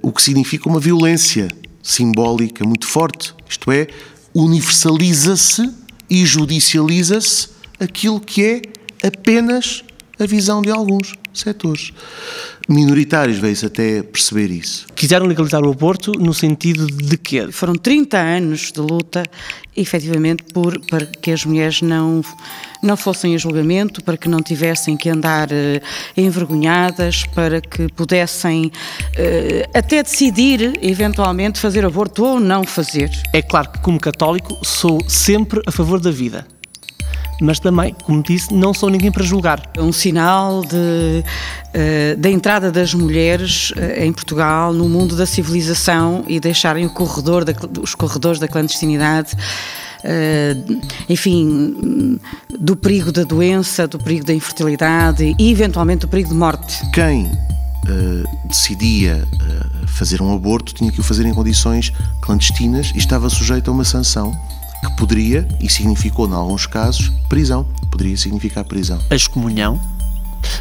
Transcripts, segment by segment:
o que significa uma violência simbólica muito forte. Isto é, universaliza-se e judicializa-se aquilo que é apenas a visão de alguns setores minoritários. Veio-se até perceber isso. Quiseram legalizar o aborto no sentido de quê? Foram 30 anos de luta, efetivamente, para que as mulheres não fossem a julgamento, para que não tivessem que andar envergonhadas, para que pudessem até decidir, eventualmente, fazer aborto ou não fazer. É claro que, como católico, sou sempre a favor da vida. Mas também, como disse, não sou ninguém para julgar. É um sinal da entrada das mulheres em Portugal no mundo da civilização e deixarem os corredores da clandestinidade, enfim, do perigo da doença, do perigo da infertilidade e, eventualmente, do perigo de morte. Quem decidia fazer um aborto tinha que o fazer em condições clandestinas e estava sujeito a uma sanção que poderia, e significou, em alguns casos, prisão. Poderia significar prisão. A excomunhão,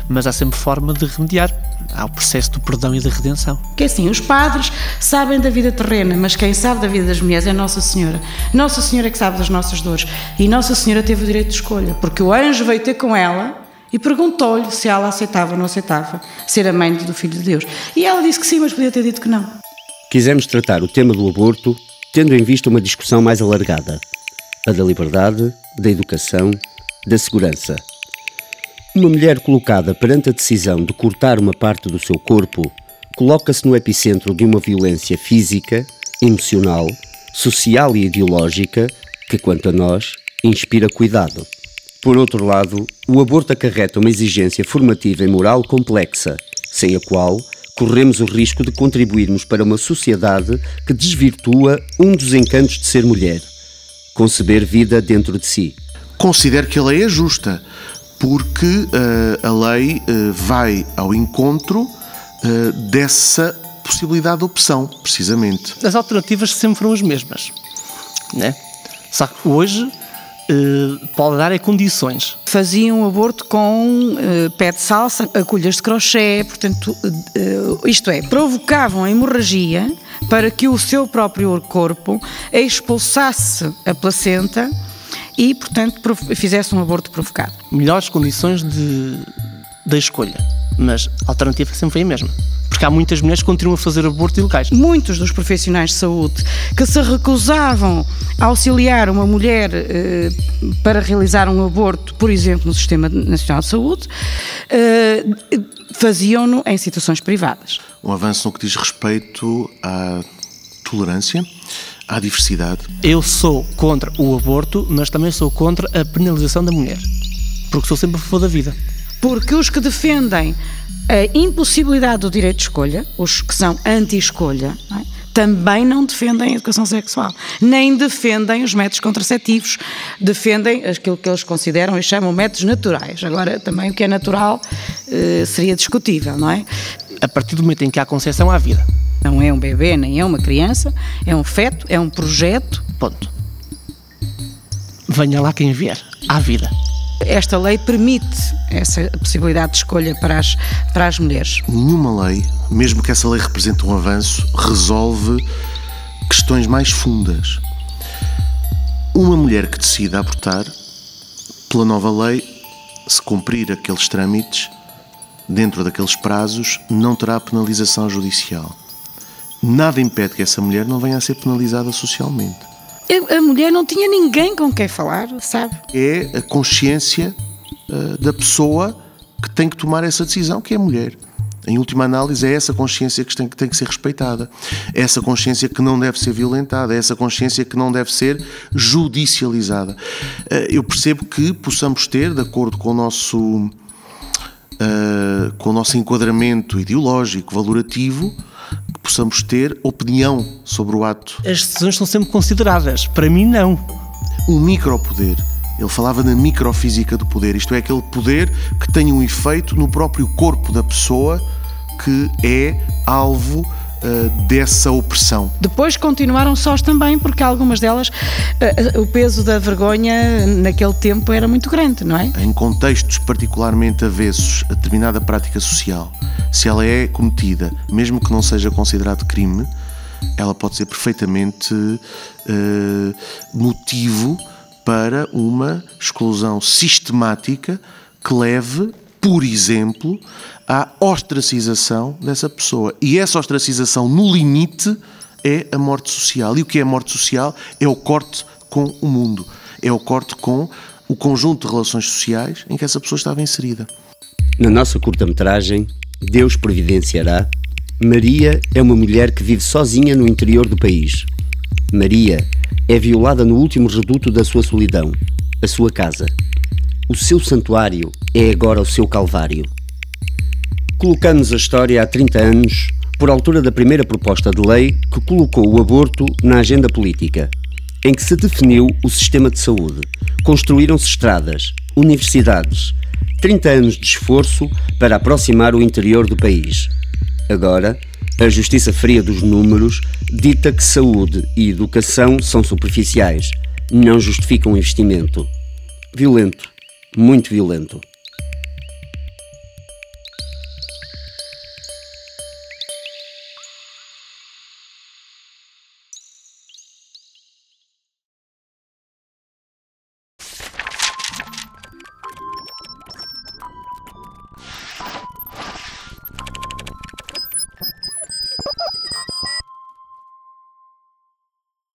mas há sempre forma de remediar. Há o processo do perdão e da redenção. Que assim, os padres sabem da vida terrena, mas quem sabe da vida das mulheres é Nossa Senhora. Nossa Senhora é que sabe das nossas dores. E Nossa Senhora teve o direito de escolha, porque o anjo veio ter com ela e perguntou-lhe se ela aceitava ou não aceitava ser a mãe do Filho de Deus. E ela disse que sim, mas podia ter dito que não. Quisemos tratar o tema do aborto tendo em vista uma discussão mais alargada. A da liberdade, da educação, da segurança. Uma mulher colocada perante a decisão de cortar uma parte do seu corpo coloca-se no epicentro de uma violência física, emocional, social e ideológica que, quanto a nós, inspira cuidado. Por outro lado, o aborto acarreta uma exigência formativa e moral complexa, sem a qual corremos o risco de contribuirmos para uma sociedade que desvirtua um dos encantos de ser mulher: conceber vida dentro de si. Considero que a lei é justa, porque a lei vai ao encontro dessa possibilidade de opção, precisamente. As alternativas sempre foram as mesmas, né? Só que hoje pode dar condições. Faziam aborto com pé de salsa, agulhas de crochê, portanto, isto é, provocavam a hemorragia para que o seu próprio corpo expulsasse a placenta e, portanto, fizesse um aborto provocado. Melhores condições da escolha, mas a alternativa sempre foi a mesma. Porque há muitas mulheres que continuam a fazer aborto ilegais. Muitos dos profissionais de saúde que se recusavam a auxiliar uma mulher para realizar um aborto, por exemplo, no Sistema Nacional de Saúde, faziam-no em situações privadas. Um avanço no que diz respeito à tolerância, à diversidade. Eu sou contra o aborto, mas também sou contra a penalização da mulher. Porque sou sempre a favor da vida. Porque os que defendem a impossibilidade do direito de escolha, os que são anti-escolha, não é? Também não defendem a educação sexual, nem defendem os métodos contraceptivos, defendem aquilo que eles consideram e chamam métodos naturais. Agora, também o que é natural seria discutível, não é? A partir do momento em que há concepção, há vida. Não é um bebê, nem é uma criança, é um feto, é um projeto. Ponto. Venha lá quem vier, há vida. Esta lei permite essa possibilidade de escolha para as mulheres. Nenhuma lei, mesmo que essa lei represente um avanço, resolve questões mais fundas. Uma mulher que decida abortar, pela nova lei, se cumprir aqueles trâmites, dentro daqueles prazos, não terá penalização judicial. Nada impede que essa mulher não venha a ser penalizada socialmente. A mulher não tinha ninguém com quem falar, sabe? É a consciência da pessoa que tem que tomar essa decisão, que é a mulher. Em última análise, é essa consciência que tem que ser respeitada. É essa consciência que não deve ser violentada. É essa consciência que não deve ser judicializada. Eu percebo que possamos ter, de acordo com o nosso enquadramento ideológico, valorativo, que possamos ter opinião sobre o ato. As decisões são sempre consideradas. Para mim, não. O micropoder. Ele falava na microfísica do poder. Isto é, aquele poder que tem um efeito no próprio corpo da pessoa que é alvo dessa opressão. Depois continuaram sós também, porque algumas delas, o peso da vergonha naquele tempo era muito grande, não é? Em contextos particularmente avessos a determinada prática social, se ela é cometida, mesmo que não seja considerado crime, ela pode ser perfeitamente motivo para uma exclusão sistemática que leve, por exemplo, à ostracização dessa pessoa. E essa ostracização, no limite, é a morte social. E o que é a morte social? É o corte com o mundo. É o corte com o conjunto de relações sociais em que essa pessoa estava inserida. Na nossa curta-metragem, Deus Providenciará, Maria é uma mulher que vive sozinha no interior do país. Maria é violada no último reduto da sua solidão, a sua casa. O seu santuário é agora o seu calvário. Colocamos a história há 30 anos, por altura da primeira proposta de lei que colocou o aborto na agenda política, em que se definiu o sistema de saúde. Construíram-se estradas, universidades, 30 anos de esforço para aproximar o interior do país. Agora, a justiça fria dos números dita que saúde e educação são superficiais, não justificam investimento. Violento, muito violento.